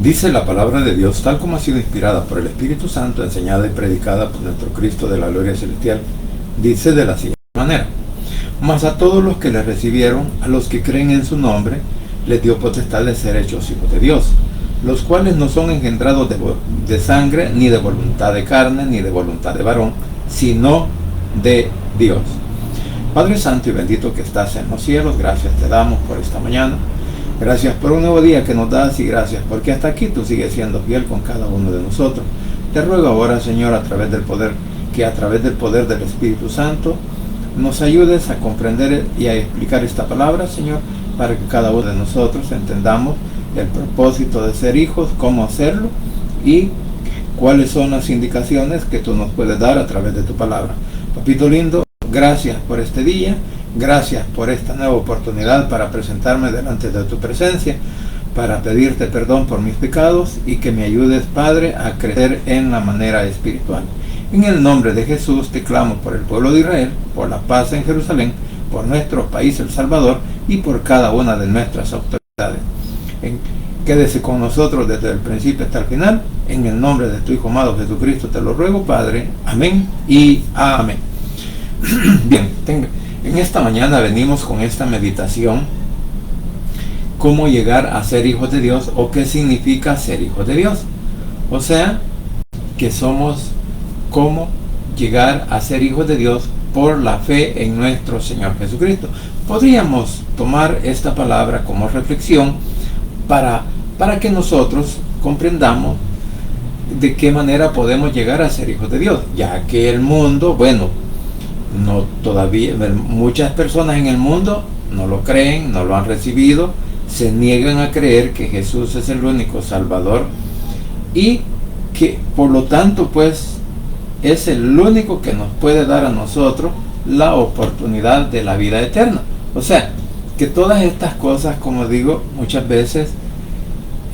Dice la palabra de Dios, tal como ha sido inspirada por el Espíritu Santo, enseñada y predicada por nuestro Cristo de la gloria celestial, dice de la siguiente manera: mas a todos los que le recibieron, a los que creen en su nombre, les dio potestad de ser hechos hijos de Dios, los cuales no son engendrados de sangre, ni de voluntad de carne, ni de voluntad de varón, sino de Dios. Padre Santo y bendito que estás en los cielos, gracias te damos por esta mañana. Gracias por un nuevo día que nos das y gracias porque hasta aquí tú sigues siendo fiel con cada uno de nosotros. Te ruego ahora, Señor, a través del poder del Espíritu Santo, nos ayudes a comprender y a explicar esta palabra, Señor, para que cada uno de nosotros entendamos el propósito de ser hijos, cómo hacerlo y cuáles son las indicaciones que tú nos puedes dar a través de tu palabra. Papito lindo, gracias por este día. Gracias por esta nueva oportunidad para presentarme delante de tu presencia, para pedirte perdón por mis pecados y que me ayudes, Padre, a crecer en la manera espiritual. En el nombre de Jesús te clamo por el pueblo de Israel, por la paz en Jerusalén, por nuestro país El Salvador y por cada una de nuestras autoridades. Quédese con nosotros desde el principio hasta el final. En el nombre de tu Hijo amado Jesucristo te lo ruego, Padre. Amén y amén. Bien, en esta mañana venimos con esta meditación: cómo llegar a ser hijos de Dios, o qué significa ser hijos de Dios. O sea, que somos cómo llegar a ser hijos de Dios por la fe en nuestro Señor Jesucristo. Podríamos tomar esta palabra como reflexión para que nosotros comprendamos de qué manera podemos llegar a ser hijos de Dios, ya que el mundo, no todavía, muchas personas en el mundo no lo creen, no lo han recibido, se niegan a creer que Jesús es el único Salvador y que por lo tanto pues es el único que nos puede dar a nosotros la oportunidad de la vida eterna. O sea, que todas estas cosas, como digo, muchas veces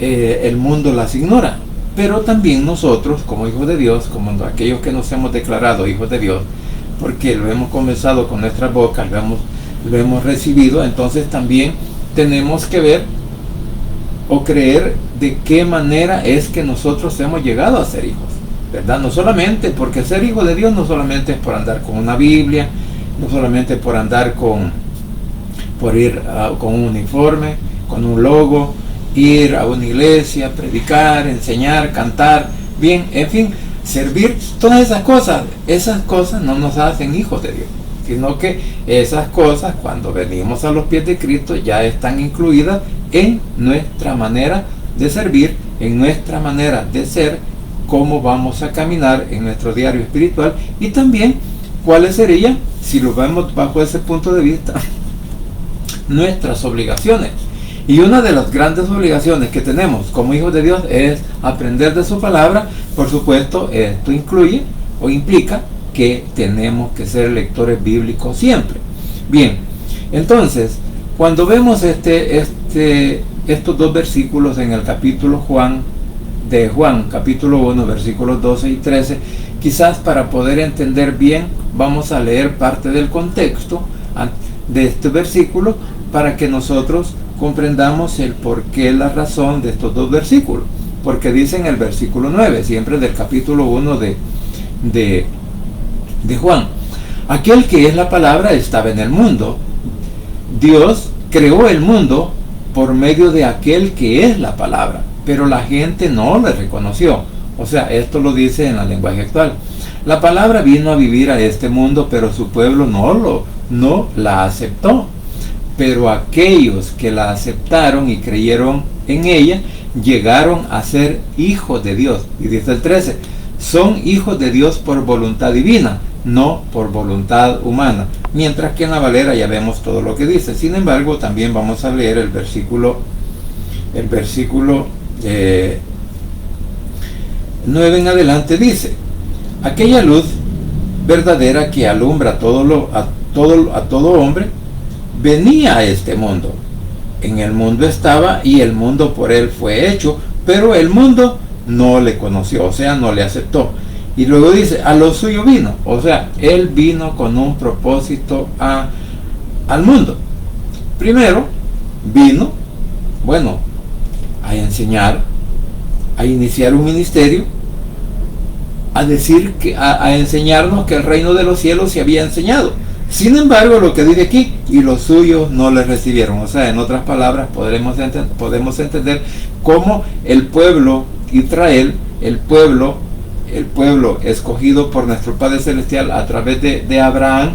el mundo las ignora, pero también nosotros como hijos de Dios, como aquellos que nos hemos declarado hijos de Dios, porque lo hemos confesado con nuestras bocas, lo hemos recibido, entonces también tenemos que ver o creer de qué manera es que nosotros hemos llegado a ser hijos, ¿verdad? No solamente, porque ser hijo de Dios no solamente es por andar con una Biblia, no solamente por andar por ir con un uniforme, con un logo, ir a una iglesia, predicar, enseñar, cantar, bien, en fin, servir, todas esas cosas no nos hacen hijos de Dios, sino que esas cosas, cuando venimos a los pies de Cristo, ya están incluidas en nuestra manera de servir, en nuestra manera de ser, cómo vamos a caminar en nuestro diario espiritual y también cuáles serían, si lo vemos bajo ese punto de vista, nuestras obligaciones. Y una de las grandes obligaciones que tenemos como hijos de Dios es aprender de su palabra. Por supuesto, esto incluye o implica que tenemos que ser lectores bíblicos siempre. Bien, entonces, cuando vemos estos dos versículos en el capítulo de Juan, capítulo 1, versículos 12 y 13, quizás para poder entender bien, vamos a leer parte del contexto de este versículo para que nosotros comprendamos el porqué, la razón de estos dos versículos. Porque dice en el versículo 9, siempre del capítulo 1 de Juan: aquel que es la palabra estaba en el mundo. Dios creó el mundo por medio de aquel que es la palabra, pero la gente no le reconoció. O sea, esto lo dice en el lenguaje actual. La palabra vino a vivir a este mundo, pero su pueblo no la aceptó. Pero aquellos que la aceptaron y creyeron en ella, llegaron a ser hijos de Dios. Y dice el 13, son hijos de Dios por voluntad divina, no por voluntad humana. Mientras que en la Valera ya vemos todo lo que dice. Sin embargo, también vamos a leer el versículo 9 en adelante. Dice: aquella luz verdadera que alumbra a todo hombre, venía a este mundo. En el mundo estaba y el mundo por él fue hecho, pero el mundo no le conoció, o sea, no le aceptó. Y luego dice: a lo suyo vino, o sea, él vino con un propósito al mundo. Primero vino, a enseñar, a iniciar un ministerio, a decir que, a enseñarnos que el reino de los cielos se había enseñado. Sin embargo, lo que dice aquí, y los suyos no les recibieron. O sea, en otras palabras, podemos entender cómo el pueblo Israel, el pueblo escogido por nuestro Padre Celestial a través de Abraham,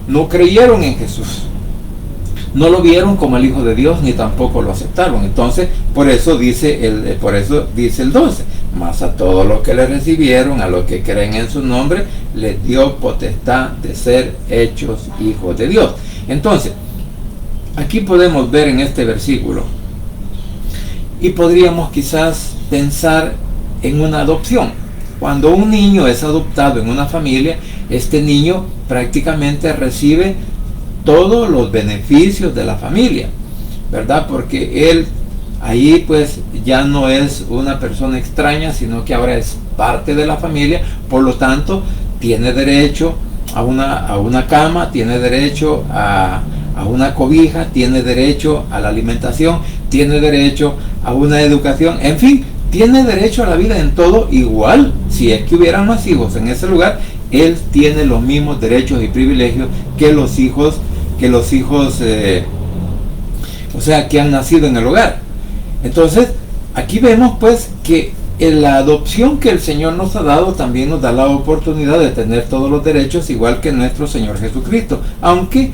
no creyeron en Jesús. No lo vieron como el Hijo de Dios, ni tampoco lo aceptaron. Entonces, por eso dice el 12, mas a todos los que le recibieron, a los que creen en su nombre, les dio potestad de ser hechos hijos de Dios. Entonces, aquí podemos ver en este versículo, y podríamos quizás pensar en una adopción. Cuando un niño es adoptado en una familia, este niño prácticamente recibe todos los beneficios de la familia, ¿verdad? Porque él ahí pues ya no es una persona extraña, sino que ahora es parte de la familia. Por lo tanto, tiene derecho a una cama, tiene derecho a una cobija, tiene derecho a la alimentación, tiene derecho a una educación, en fin, tiene derecho a la vida en todo igual. Si es que hubieran más hijos en ese lugar, él tiene los mismos derechos y privilegios que los hijos o sea, que han nacido en el hogar. Entonces, aquí vemos pues que en la adopción que el Señor nos ha dado también nos da la oportunidad de tener todos los derechos, igual que nuestro Señor Jesucristo. Aunque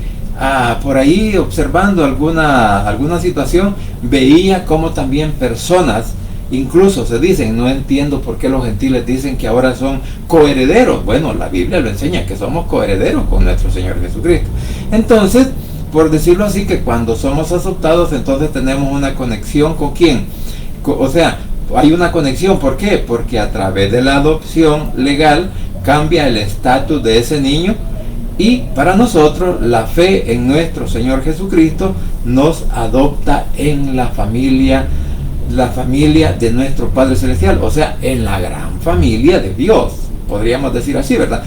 por ahí, observando alguna situación, veía como también personas, incluso se dicen, no entiendo por qué los gentiles dicen que ahora son coherederos. Bueno, la Biblia lo enseña, que somos coherederos con nuestro Señor Jesucristo. Entonces, por decirlo así, que cuando somos adoptados, entonces tenemos una conexión con ¿quién? O sea, hay una conexión. ¿Por qué? Porque a través de la adopción legal cambia el estatus de ese niño, y para nosotros la fe en nuestro Señor Jesucristo nos adopta en la familia de nuestro Padre Celestial, o sea, en la gran familia de Dios, podríamos decir así, ¿verdad?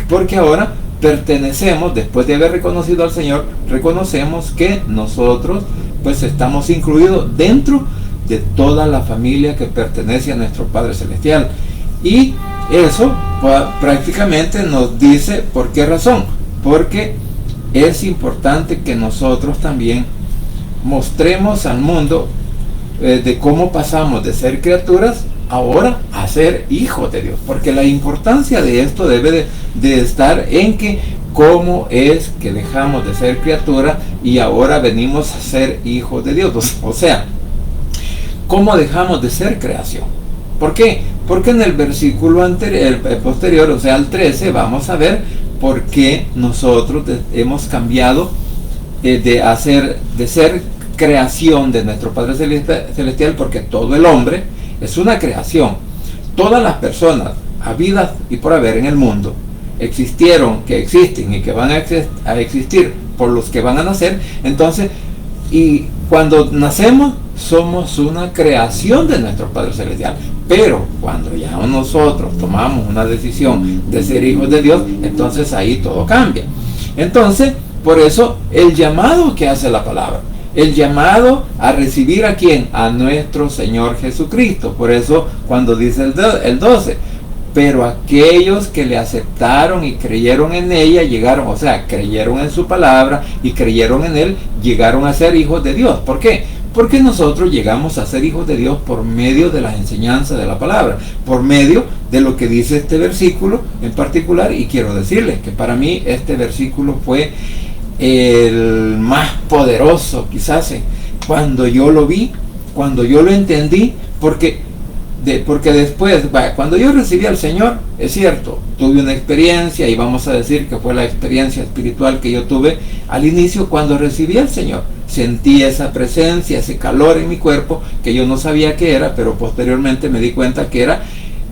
Porque ahora pertenecemos, después de haber reconocido al Señor, reconocemos que nosotros pues estamos incluidos dentro de toda la familia que pertenece a nuestro Padre Celestial. Y eso pues, prácticamente nos dice por qué razón. Porque es importante que nosotros también mostremos al mundo de cómo pasamos de ser criaturas ahora a ser hijos de Dios. Porque la importancia de esto debe de estar en que cómo es que dejamos de ser criatura y ahora venimos a ser hijos de Dios. O sea, cómo dejamos de ser creación. ¿Por qué? Porque en el versículo anterior, posterior, o sea, al 13, vamos a ver por qué nosotros hemos cambiado de ser creación de nuestro Padre Celestial, porque todo el hombre es una creación. Todas las personas habidas y por haber en el mundo existieron, que existen y que van a existir por los que van a nacer. Entonces, y cuando nacemos somos una creación de nuestro Padre Celestial. Pero cuando ya nosotros tomamos una decisión de ser hijos de Dios, entonces ahí todo cambia. Entonces, por eso el llamado que hace la palabra, el llamado a recibir ¿a quién? A nuestro Señor Jesucristo. Por eso cuando dice el 12, pero aquellos que le aceptaron y creyeron en ella, llegaron, o sea, creyeron en su palabra y creyeron en Él, llegaron a ser hijos de Dios. ¿Por qué? Porque nosotros llegamos a ser hijos de Dios por medio de las enseñanzas de la palabra, por medio de lo que dice este versículo en particular. Y quiero decirles que para mí este versículo fue el más poderoso quizás cuando yo lo vi, cuando yo lo entendí, porque después, cuando yo recibí al Señor, es cierto, tuve una experiencia, y vamos a decir que fue la experiencia espiritual que yo tuve al inicio cuando recibí al Señor. Sentí esa presencia, ese calor en mi cuerpo que yo no sabía qué era, pero posteriormente me di cuenta que era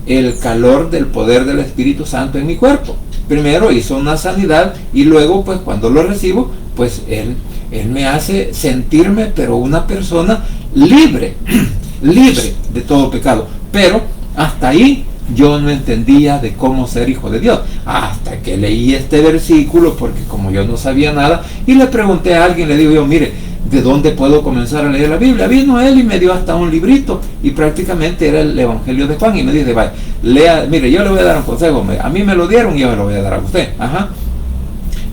el calor del poder del Espíritu Santo en mi cuerpo. Primero hizo una sanidad y luego pues cuando lo recibo, pues Él me hace sentirme pero una persona libre, libre de todo pecado. Pero hasta ahí yo no entendía de cómo ser hijo de Dios, hasta que leí este versículo, porque como yo no sabía nada, y le pregunté a alguien, le digo yo, mire, ¿de dónde puedo comenzar a leer la Biblia? Vino él y me dio hasta un librito, y prácticamente era el Evangelio de Juan, y me dice, vaya, lea, mire, yo le voy a dar un consejo, a mí me lo dieron y yo me lo voy a dar a usted.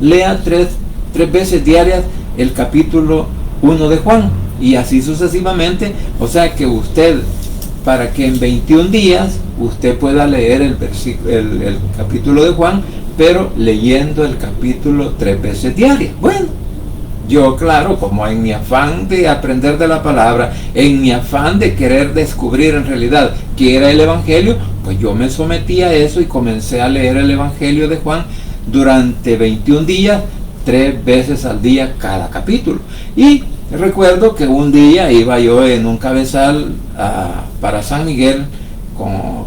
Lea tres veces diarias el capítulo 1 de Juan, y así sucesivamente, o sea que usted, para que en 21 días usted pueda leer el capítulo de Juan, pero leyendo el capítulo 3 veces diarias. Bueno, yo, claro, como en mi afán de aprender de la palabra, en mi afán de querer descubrir en realidad qué era el Evangelio, pues yo me sometí a eso y comencé a leer el Evangelio de Juan durante 21 días, 3 veces al día cada capítulo. Y recuerdo que un día iba yo en un cabezal para San Miguel,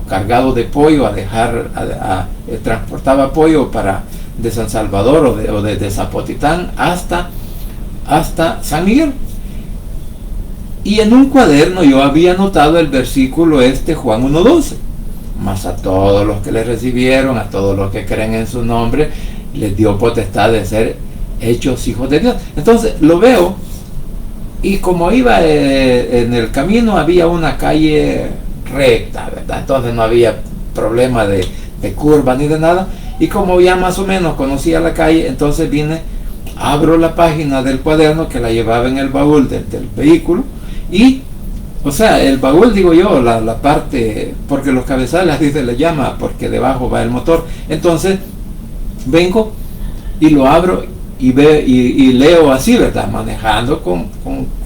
cargado de pollo, transportaba pollo de San Salvador o de Zapotitán hasta San Miguel, y en un cuaderno yo había anotado el versículo Juan 1:12, mas a todos los que le recibieron, a todos los que creen en su nombre, les dio potestad de ser hechos hijos de Dios. Entonces lo veo, y como iba en el camino, había una calle recta, ¿verdad? Entonces no había problema de curva ni de nada, y como ya más o menos conocía la calle, entonces abro la página del cuaderno que la llevaba en el baúl del vehículo, y, o sea, el baúl, digo yo, la parte, porque los cabezales así se le llama, porque debajo va el motor. Entonces vengo y lo abro y leo así, ¿verdad? Manejando con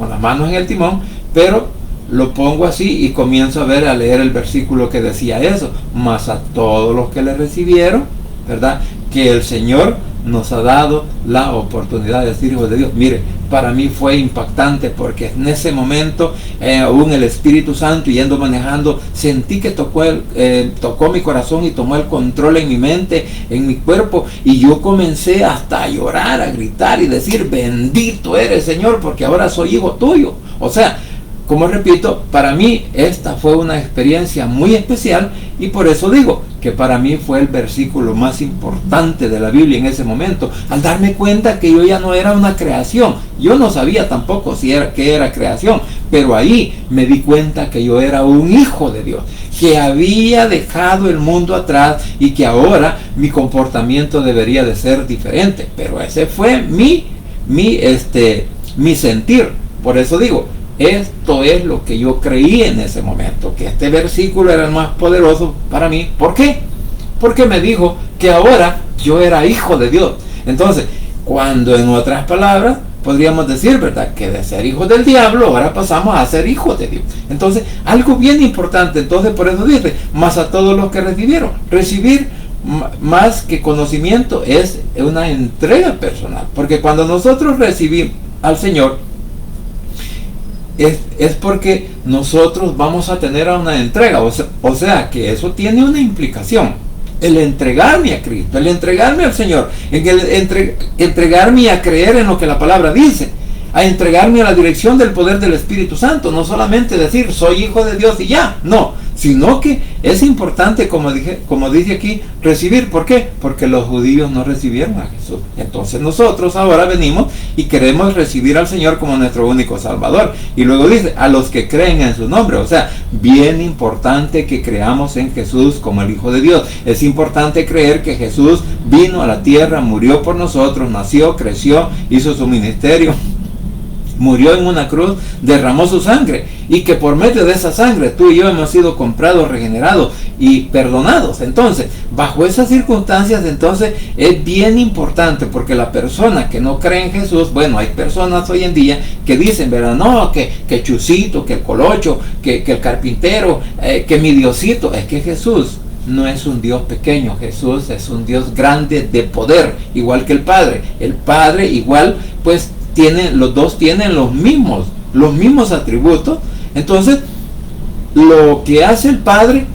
las manos en el timón, pero lo pongo así y comienzo a leer el versículo que decía eso, mas a todos los que le recibieron, ¿verdad? Que el Señor nos ha dado la oportunidad de ser hijos de Dios. Mire, para mí fue impactante, porque en ese momento, aún el Espíritu Santo, yendo manejando, sentí que tocó mi corazón y tomó el control en mi mente, en mi cuerpo, y yo comencé hasta a llorar, a gritar y decir, bendito eres, Señor, porque ahora soy hijo tuyo. O sea, como repito, para mí esta fue una experiencia muy especial, y por eso digo que para mí fue el versículo más importante de la Biblia en ese momento, al darme cuenta que yo ya no era una creación. Yo no sabía tampoco qué era creación, pero ahí me di cuenta que yo era un hijo de Dios, que había dejado el mundo atrás y que ahora mi comportamiento debería de ser diferente. Pero ese fue mi sentir. Por eso digo, esto es lo que yo creí en ese momento, que este versículo era el más poderoso para mí. ¿Por qué? Porque me dijo que ahora yo era hijo de Dios. Entonces, cuando en otras palabras podríamos decir, ¿verdad?, que de ser hijos del diablo ahora pasamos a ser hijos de Dios. Entonces, algo bien importante. Entonces, por eso dice, más a todos los que recibieron. Recibir, más que conocimiento, es una entrega personal. Porque cuando nosotros recibimos al Señor, es porque nosotros vamos a tener una entrega, o sea que eso tiene una implicación. El entregarme a Cristo, el entregarme al Señor, entregarme a creer en lo que la palabra dice, a entregarme a la dirección del poder del Espíritu Santo. No solamente decir soy hijo de Dios y ya, no, sino que es importante, como dice aquí, recibir. ¿Por qué? Porque los judíos no recibieron a Jesús. Entonces nosotros ahora venimos y queremos recibir al Señor como nuestro único Salvador. Y luego dice, a los que creen en su nombre. O sea, bien importante que creamos en Jesús como el Hijo de Dios. Es importante creer que Jesús vino a la tierra, murió por nosotros, nació, creció, hizo su ministerio, murió en una cruz, derramó su sangre, y que por medio de esa sangre tú y yo hemos sido comprados, regenerados y perdonados. Entonces, bajo esas circunstancias, entonces es bien importante, porque la persona que no cree en Jesús, bueno, hay personas hoy en día que dicen, ¿verdad? No, que Chusito, que el Colocho, que el carpintero, que mi Diosito. Es que Jesús no es un Dios pequeño. Jesús es un Dios grande de poder, igual que el Padre. El Padre igual, pues, los dos tienen los mismos atributos. Entonces, lo que hace el Padre,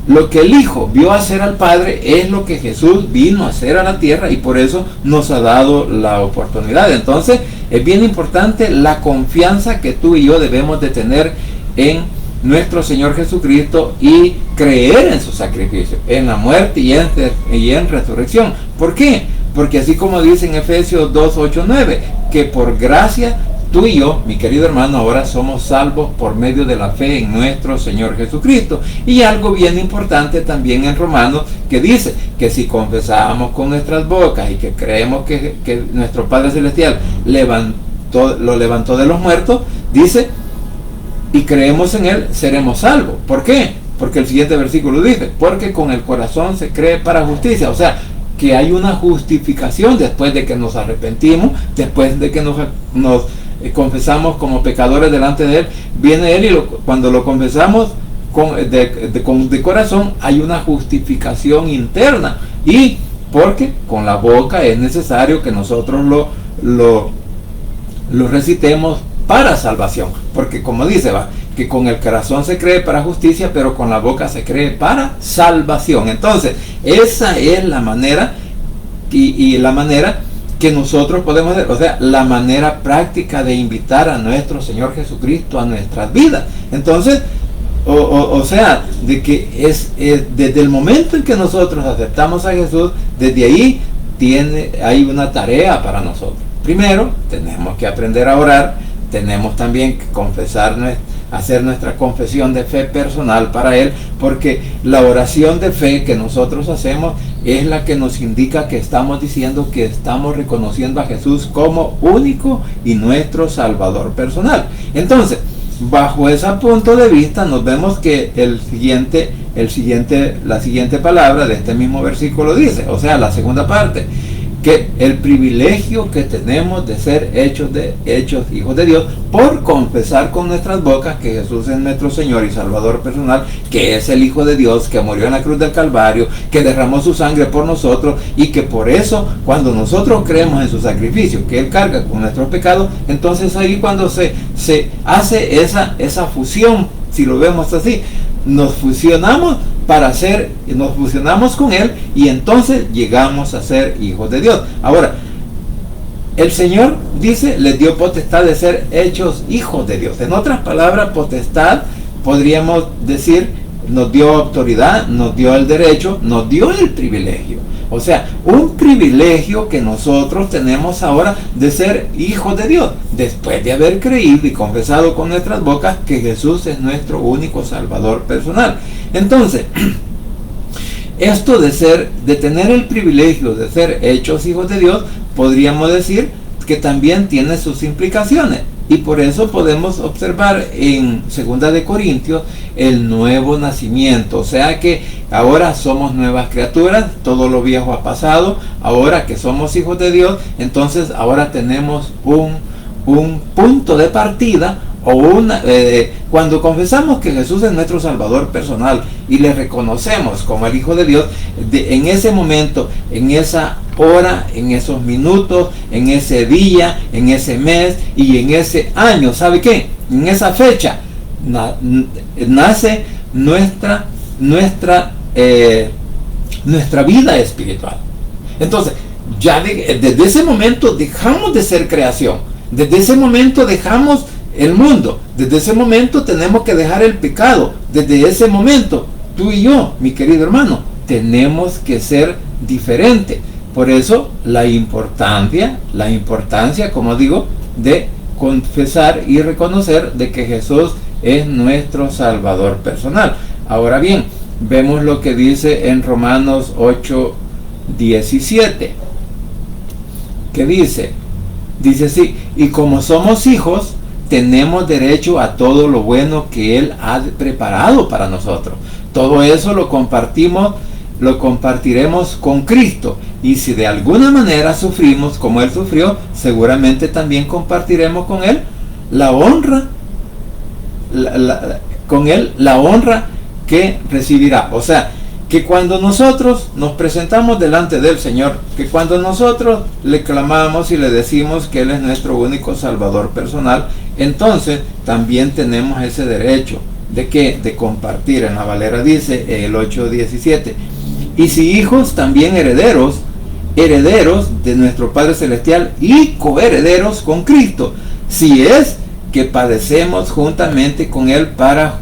lo que el Hijo vio hacer al Padre, es lo que Jesús vino a hacer a la tierra, y por eso nos ha dado la oportunidad. Entonces, es bien importante la confianza que tú y yo debemos de tener en nuestro Señor Jesucristo, y creer en su sacrificio, en la muerte y en resurrección. ¿Por qué? Porque así como dice en Efesios 2:8-9, que por gracia tú y yo, mi querido hermano, ahora somos salvos por medio de la fe en nuestro Señor Jesucristo. Y algo bien importante también en Romanos, que dice que si confesamos con nuestras bocas y que creemos que nuestro Padre Celestial lo levantó de los muertos, dice, y creemos en Él, seremos salvos. ¿Por qué? Porque el siguiente versículo dice, porque con el corazón se cree para justicia. O sea, que hay una justificación después de que nos arrepentimos, después de que nos confesamos como pecadores delante de Él. Viene Él y cuando lo confesamos de corazón, hay una justificación interna. Y porque con la boca es necesario que nosotros lo recitemos para salvación, porque como dice, que con el corazón se cree para justicia, pero con la boca se cree para salvación. Entonces, esa es la manera y la manera que nosotros podemos hacer, o sea, la manera práctica de invitar a nuestro Señor Jesucristo a nuestras vidas. Entonces, o sea, de que desde el momento en que nosotros aceptamos a Jesús, desde ahí hay una tarea para nosotros. Primero, tenemos que aprender a orar. Tenemos también que hacer nuestra confesión de fe personal para Él, porque la oración de fe que nosotros hacemos es la que nos indica que estamos diciendo que estamos reconociendo a Jesús como único y nuestro Salvador personal. Entonces, bajo ese punto de vista, nos vemos que la siguiente palabra de este mismo versículo dice, o sea, la segunda parte, que el privilegio que tenemos de ser hechos hijos de Dios por confesar con nuestras bocas que Jesús es nuestro Señor y Salvador personal, que es el Hijo de Dios, que murió en la cruz del Calvario, que derramó su sangre por nosotros, y que por eso cuando nosotros creemos en su sacrificio, que Él carga con nuestros pecados, entonces ahí cuando se hace esa fusión, si lo vemos así, nos fusionamos con Él, y entonces llegamos a ser hijos de Dios. Ahora, el Señor dice, les dio potestad de ser hechos hijos de Dios. En otras palabras, potestad, podríamos decir, nos dio autoridad, nos dio el derecho, nos dio el privilegio. O sea, un privilegio que nosotros tenemos ahora de ser hijos de Dios, después de haber creído y confesado con nuestras bocas que Jesús es nuestro único Salvador personal. Entonces, esto de tener el privilegio de ser hechos hijos de Dios, podríamos decir que también tiene sus implicaciones. Y por eso podemos observar en 2 de Corintios el nuevo nacimiento. O sea que ahora somos nuevas criaturas, todo lo viejo ha pasado. Ahora que somos hijos de Dios, entonces ahora tenemos un punto de partida, cuando confesamos que Jesús es nuestro Salvador personal y le reconocemos como el Hijo de Dios, en ese momento, en esa hora, en esos minutos, en ese día, en ese mes y en ese año, ¿sabe qué? En esa fecha nace nuestra vida espiritual. Entonces, ya desde ese momento dejamos de ser creación, desde ese momento dejamos el mundo, desde ese momento tenemos que dejar el pecado, desde ese momento tú y yo, mi querido hermano, tenemos que ser diferentes. Por eso la importancia, como digo, de confesar y reconocer de que Jesús es nuestro Salvador personal. Ahora bien, vemos lo que dice en Romanos 8:17, que dice así, y como somos hijos, tenemos derecho a todo lo bueno que Él ha preparado para nosotros. Todo eso lo compartiremos con Cristo. Y si de alguna manera sufrimos como Él sufrió, seguramente también compartiremos con Él la honra, la honra que recibirá. O sea, que cuando nosotros nos presentamos delante del Señor, que cuando nosotros le clamamos y le decimos que Él es nuestro único Salvador personal, entonces también tenemos ese derecho de compartir. En la Valera dice el 8:17, y si hijos, también herederos de nuestro Padre Celestial y coherederos con Cristo, si es que padecemos juntamente con Él para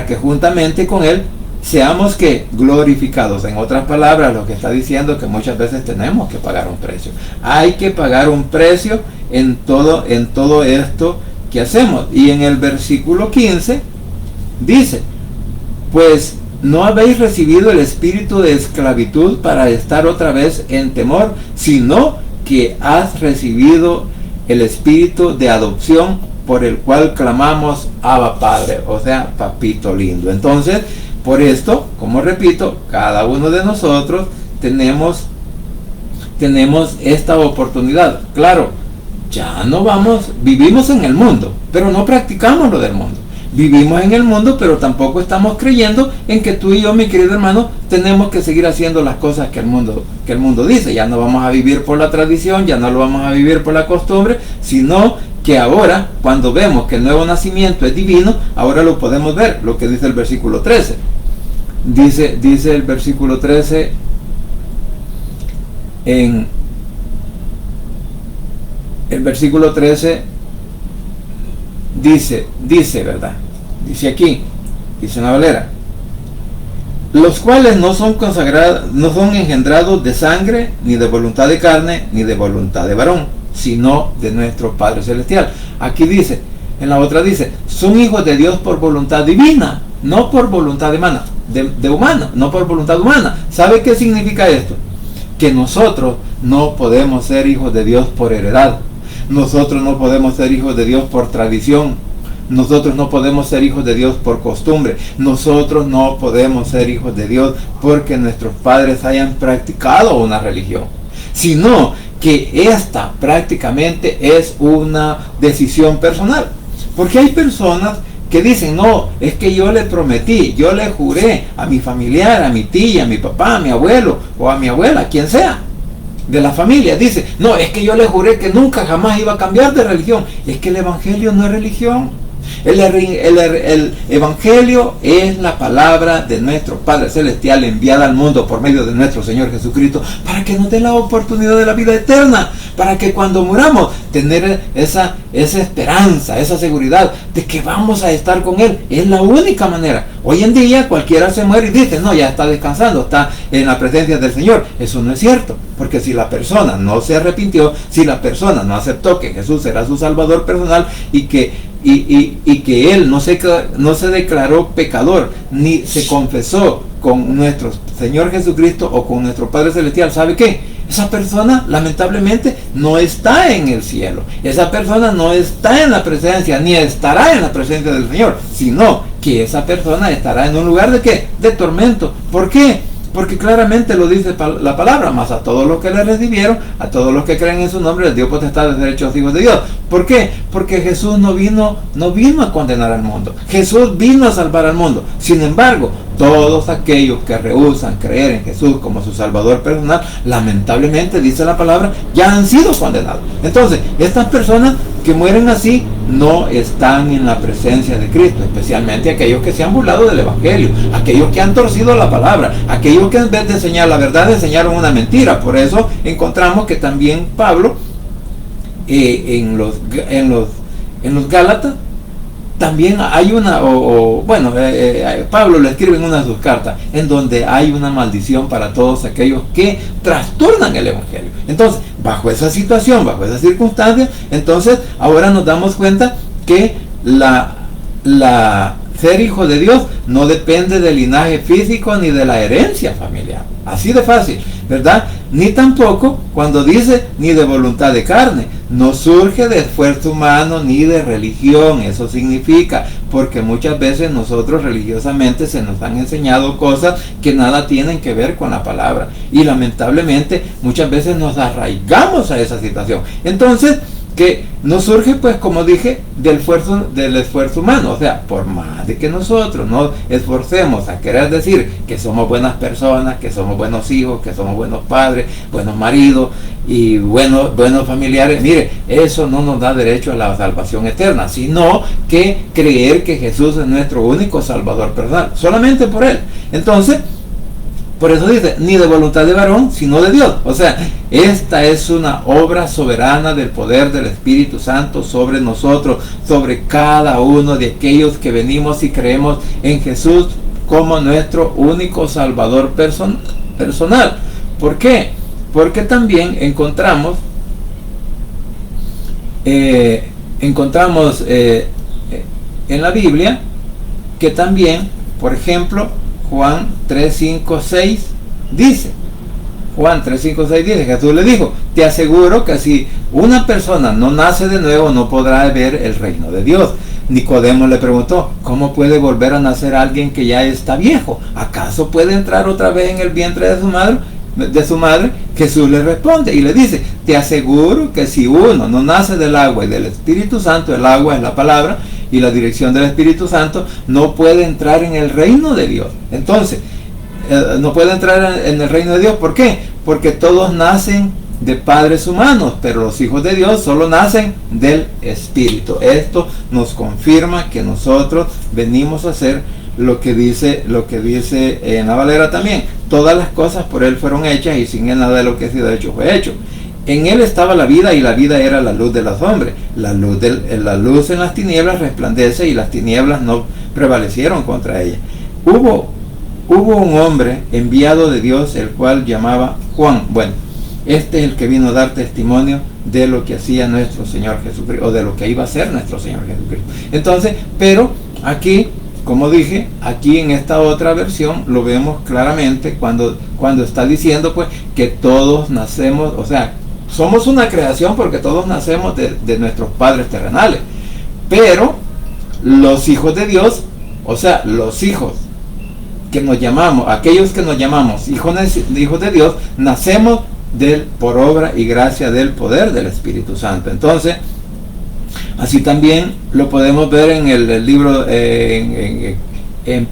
que juntamente con Él seamos que glorificados. En otras palabras, lo que está diciendo es que muchas veces tenemos que pagar un precio. Hay que pagar un precio en todo esto que hacemos. Y en el versículo 15 dice, pues no habéis recibido el espíritu de esclavitud para estar otra vez en temor, sino que has recibido el espíritu de adopción por el cual clamamos Abba Padre, o sea, papito lindo. Entonces, por esto, como repito, cada uno de nosotros tenemos esta oportunidad. Claro, ya no vivimos en el mundo, pero no practicamos lo del mundo. Vivimos en el mundo, pero tampoco estamos creyendo en que tú y yo, mi querido hermano, tenemos que seguir haciendo las cosas que el mundo dice. Ya no vamos a vivir por la tradición, ya no lo vamos a vivir por la costumbre, sino que ahora, cuando vemos que el nuevo nacimiento es divino, ahora lo podemos ver, lo que dice el versículo 13. Dice el versículo 13 en el versículo 13 dice, ¿verdad? Dice aquí, dice una Valera, los cuales no son consagrados, no son engendrados de sangre, ni de voluntad de carne, ni de voluntad de varón, sino de nuestro Padre Celestial. Aquí dice, en la otra dice, son hijos de Dios por voluntad divina, no por voluntad de humana, no por voluntad humana. ¿Sabe qué significa esto? Que nosotros no podemos ser hijos de Dios por heredad. Nosotros no podemos ser hijos de Dios por tradición. Nosotros no podemos ser hijos de Dios por costumbre. Nosotros no podemos ser hijos de Dios porque nuestros padres hayan practicado una religión, sino que esta prácticamente es una decisión personal. Porque hay personas que dicen, no, es que yo le prometí, yo le juré a mi familiar, a mi tía, a mi papá, a mi abuelo o a mi abuela, quien sea de la familia, dice, no, es que yo le juré que nunca jamás iba a cambiar de religión. Es que el evangelio no es religión. El evangelio es la palabra de nuestro Padre Celestial enviada al mundo por medio de nuestro Señor Jesucristo para que nos dé la oportunidad de la vida eterna, para que cuando muramos tener esa esperanza, esa seguridad de que vamos a estar con Él. Es la única manera. Hoy en día cualquiera se muere y dice, no, ya está descansando, está en la presencia del Señor. Eso no es cierto, porque si la persona no se arrepintió, si la persona no aceptó que Jesús será su Salvador personal y que Él no se declaró pecador, ni se confesó con nuestro Señor Jesucristo o con nuestro Padre Celestial, ¿sabe qué? Esa persona lamentablemente no está en el cielo. Esa persona no está en la presencia, ni estará en la presencia del Señor, sino que esa persona estará en un lugar de ¿qué? De tormento. ¿Por qué? Porque claramente lo dice la palabra, más a todos los que le recibieron, a todos los que creen en su nombre, les dio potestad de ser hechos hijos de Dios. ¿Por qué? Porque Jesús no vino a condenar al mundo. Jesús vino a salvar al mundo. Sin embargo, todos aquellos que rehúsan creer en Jesús como su Salvador personal, lamentablemente, dice la palabra, ya han sido condenados. Entonces, estas personas que mueren así no están en la presencia de Cristo, especialmente aquellos que se han burlado del Evangelio, aquellos que han torcido la palabra, aquellos que en vez de enseñar la verdad enseñaron una mentira. Por eso encontramos que también Pablo en los Gálatas también hay Pablo le escribe en una de sus cartas en donde hay una maldición para todos aquellos que trastornan el Evangelio. Entonces, bajo esa situación, bajo esa circunstancia, entonces ahora nos damos cuenta que ser hijo de Dios no depende del linaje físico ni de la herencia familiar. Así de fácil, ¿verdad? Ni tampoco cuando dice ni de voluntad de carne. No surge de esfuerzo humano ni de religión. Eso significa, porque muchas veces nosotros religiosamente se nos han enseñado cosas que nada tienen que ver con la palabra. Y lamentablemente muchas veces nos arraigamos a esa situación. Entonces, que no surge, pues como dije, del esfuerzo humano. O sea, por más de que nosotros nos esforcemos a querer decir que somos buenas personas, que somos buenos hijos, que somos buenos padres, buenos maridos y buenos familiares, mire, eso no nos da derecho a la salvación eterna, sino que creer que Jesús es nuestro único Salvador personal, solamente por Él. Entonces, por eso dice, ni de voluntad de varón, sino de Dios. O sea, esta es una obra soberana del poder del Espíritu Santo sobre nosotros, sobre cada uno de aquellos que venimos y creemos en Jesús como nuestro único Salvador personal. ¿Por qué? Porque también encontramos encontramos en la Biblia que también, por ejemplo, Juan 3, 5, 6 dice, Juan 3, 5, 6 dice, Jesús le dijo, te aseguro que si una persona no nace de nuevo no podrá ver el reino de Dios. Nicodemo le preguntó, ¿cómo puede volver a nacer alguien que ya está viejo? ¿Acaso puede entrar otra vez en el vientre de su madre? Jesús le responde y le dice, te aseguro que si uno no nace del agua y del Espíritu Santo, el agua es la palabra y la dirección del Espíritu Santo, no puede entrar en el reino de Dios. Entonces, no puede entrar en el reino de Dios. ¿Por qué? Porque todos nacen de padres humanos, pero los hijos de Dios solo nacen del Espíritu. Esto nos confirma que nosotros venimos a hacer lo que dice en la Valera también. Todas las cosas por Él fueron hechas y sin Él nada de lo que ha sido hecho fue hecho. En Él estaba la vida y la vida era la luz de los hombres. La luz en las tinieblas resplandece y las tinieblas no prevalecieron contra ella. Hubo un hombre enviado de Dios, el cual llamaba Juan. Bueno, este es el que vino a dar testimonio de lo que hacía nuestro Señor Jesucristo, o de lo que iba a hacer nuestro Señor Jesucristo. Entonces, pero aquí, como dije, aquí en esta otra versión lo vemos claramente cuando está diciendo pues que todos nacemos, o sea, somos una creación porque todos nacemos de nuestros padres terrenales. Pero los hijos de Dios, o sea, los hijos que nos llamamos, aquellos que nos llamamos hijos de Dios, nacemos por obra y gracia del poder del Espíritu Santo. Entonces, así también lo podemos ver en el libro, en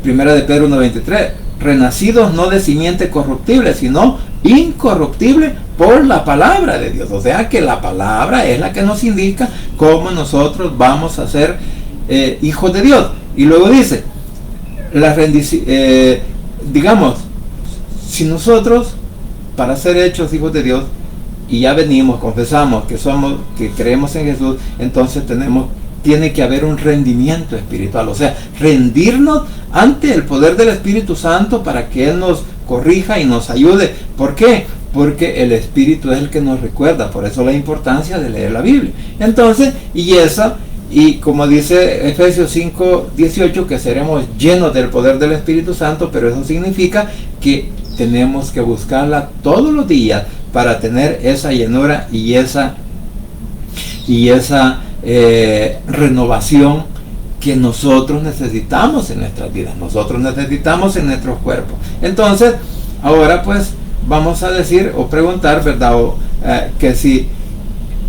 Primera de Pedro 1:23, renacidos no de simiente corruptible, sino incorruptible por la palabra de Dios. O sea que la palabra es la que nos indica cómo nosotros vamos a ser hijos de Dios. Y luego dice, digamos, si nosotros, para ser hechos hijos de Dios, y ya venimos, confesamos que creemos en Jesús, entonces tiene que haber un rendimiento espiritual, o sea, rendirnos ante el poder del Espíritu Santo para que Él nos corrija y nos ayude. ¿Por qué? Porque el Espíritu es el que nos recuerda, por eso la importancia de leer la Biblia. Entonces, y como dice Efesios 5:18, que seremos llenos del poder del Espíritu Santo, pero eso significa que tenemos que buscarla todos los días para tener esa llenura y esa renovación que nosotros necesitamos en nuestras vidas, nosotros necesitamos en nuestros cuerpos. Entonces, ahora pues vamos a decir o preguntar, ¿verdad?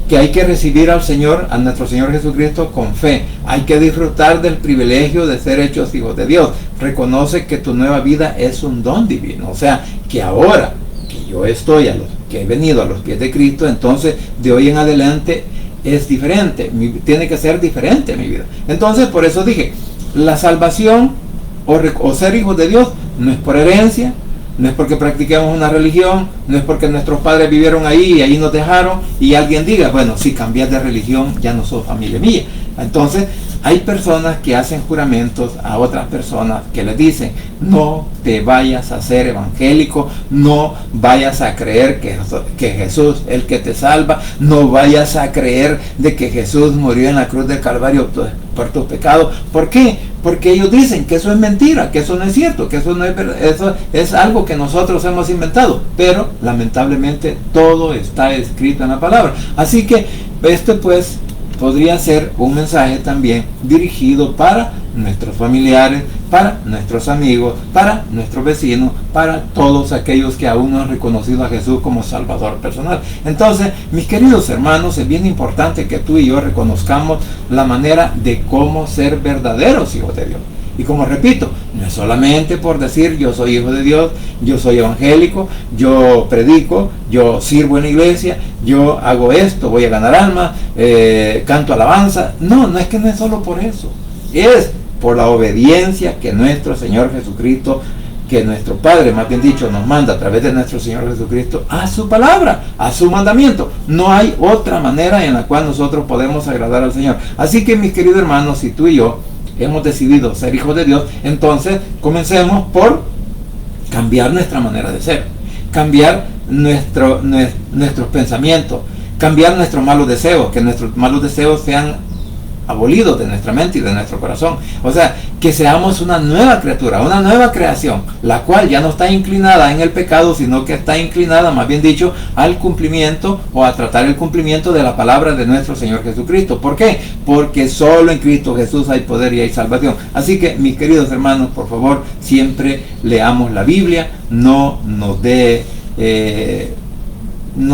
Que hay que recibir al Señor, a nuestro Señor Jesucristo con fe. Hay que disfrutar del privilegio de ser hechos hijos de Dios. Reconoce que tu nueva vida es un don divino. O sea, que ahora que yo que he venido a los pies de Cristo, entonces de hoy en adelante es diferente. Tiene que ser diferente mi vida. Entonces, por eso dije, la salvación o ser hijos de Dios no es por herencia, no es porque practiquemos una religión, no es porque nuestros padres vivieron ahí y ahí nos dejaron y alguien diga, bueno, si cambias de religión ya no sos familia mía. Entonces, hay personas que hacen juramentos a otras personas que les dicen, no te vayas a ser evangélico, no vayas a creer que Jesús es el que te salva, no vayas a creer de que Jesús murió en la cruz del Calvario por tus pecados. ¿Por qué? Porque ellos dicen que eso es mentira, que eso no es cierto, que eso no es verdad, eso es algo que nosotros hemos inventado. Pero lamentablemente todo está escrito en la palabra. Así que pues podría ser un mensaje también dirigido para nuestros familiares, para nuestros amigos, para nuestros vecinos, para todos aquellos que aún no han reconocido a Jesús como Salvador personal. Entonces, mis queridos hermanos, es bien importante que tú y yo reconozcamos la manera de cómo ser verdaderos hijos de Dios. Y como repito, no es solamente por decir yo soy hijo de Dios, yo soy evangélico, yo predico, yo sirvo en la iglesia, yo hago esto, voy a ganar almas, canto alabanza. No es que no es solo por eso. Es por la obediencia que nuestro Señor Jesucristo, que nuestro Padre, más bien dicho, nos manda a través de nuestro Señor Jesucristo a su palabra, a su mandamiento. No hay otra manera en la cual nosotros podemos agradar al Señor. Así que, mis queridos hermanos, si tú y yo hemos decidido ser hijos de Dios, entonces comencemos por cambiar nuestra manera de ser, cambiar nuestros pensamientos, cambiar nuestros malos deseos, que nuestros malos deseos sean abolidos de nuestra mente y de nuestro corazón. O sea, que seamos una nueva criatura, una nueva creación, la cual ya no está inclinada en el pecado, sino que está inclinada, más bien dicho, al cumplimiento o a tratar el cumplimiento de la palabra de nuestro Señor Jesucristo. ¿Por qué? Porque solo en Cristo Jesús hay poder y hay salvación. Así que, mis queridos hermanos, por favor, siempre leamos la Biblia, no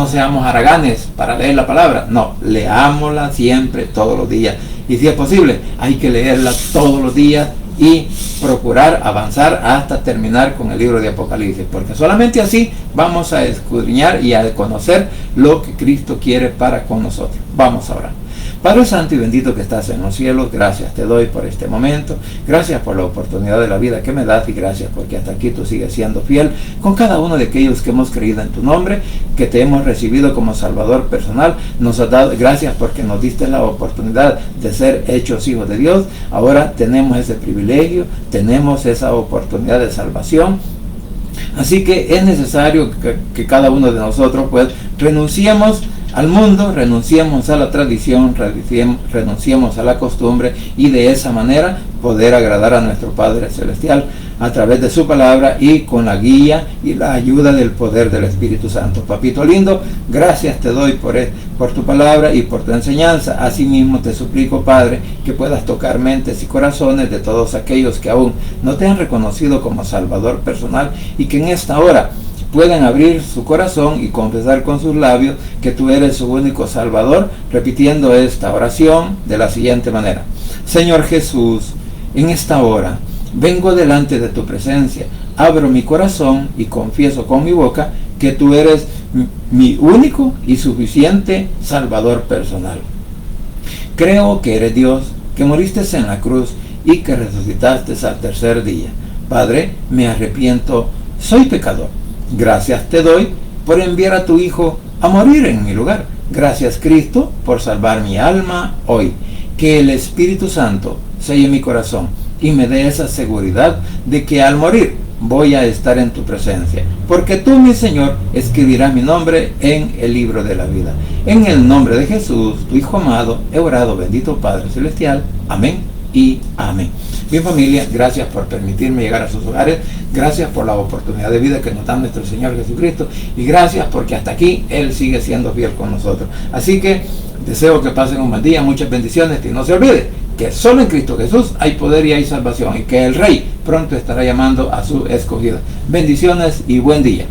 seamos haraganes para leer la palabra, no, leámosla siempre, todos los días. Y si es posible, hay que leerla todos los días y procurar avanzar hasta terminar con el libro de Apocalipsis, porque solamente así vamos a escudriñar y a conocer lo que Cristo quiere para con nosotros. Vamos a orar. Padre Santo y bendito que estás en los cielos, gracias te doy por este momento, gracias por la oportunidad de la vida que me das y gracias porque hasta aquí tú sigues siendo fiel con cada uno de aquellos que hemos creído en tu nombre, que te hemos recibido como Salvador personal. Nos has dado gracias porque nos diste la oportunidad de ser hechos hijos de Dios. Ahora tenemos ese privilegio, tenemos esa oportunidad de salvación. Así que es necesario que cada uno de nosotros pues renunciemos al mundo, renunciemos a la tradición, renunciemos a la costumbre y de esa manera poder agradar a nuestro Padre Celestial a través de su palabra y con la guía y la ayuda del poder del Espíritu Santo. Papito lindo, gracias te doy por tu palabra y por tu enseñanza. Asimismo te suplico, Padre, que puedas tocar mentes y corazones de todos aquellos que aún no te han reconocido como Salvador personal y que en esta hora puedan abrir su corazón y confesar con sus labios que tú eres su único Salvador, repitiendo esta oración de la siguiente manera. Señor Jesús, en esta hora vengo delante de tu presencia, abro mi corazón y confieso con mi boca que tú eres mi único y suficiente Salvador personal. Creo que eres Dios, que moriste en la cruz y que resucitaste al tercer día. Padre, me arrepiento, soy pecador. Gracias te doy por enviar a tu Hijo a morir en mi lugar. Gracias, Cristo, por salvar mi alma hoy. Que el Espíritu Santo selle mi corazón y me dé esa seguridad de que al morir voy a estar en tu presencia. Porque tú, mi Señor, escribirás mi nombre en el libro de la vida. En el nombre de Jesús, tu Hijo amado, he orado, bendito Padre Celestial. Amén y amén. Bien, familia, gracias por permitirme llegar a sus hogares, gracias por la oportunidad de vida que nos da nuestro Señor Jesucristo y gracias porque hasta aquí Él sigue siendo fiel con nosotros. Así que deseo que pasen un buen día, muchas bendiciones y no se olvide que solo en Cristo Jesús hay poder y hay salvación y que el Rey pronto estará llamando a su escogida. Bendiciones y buen día.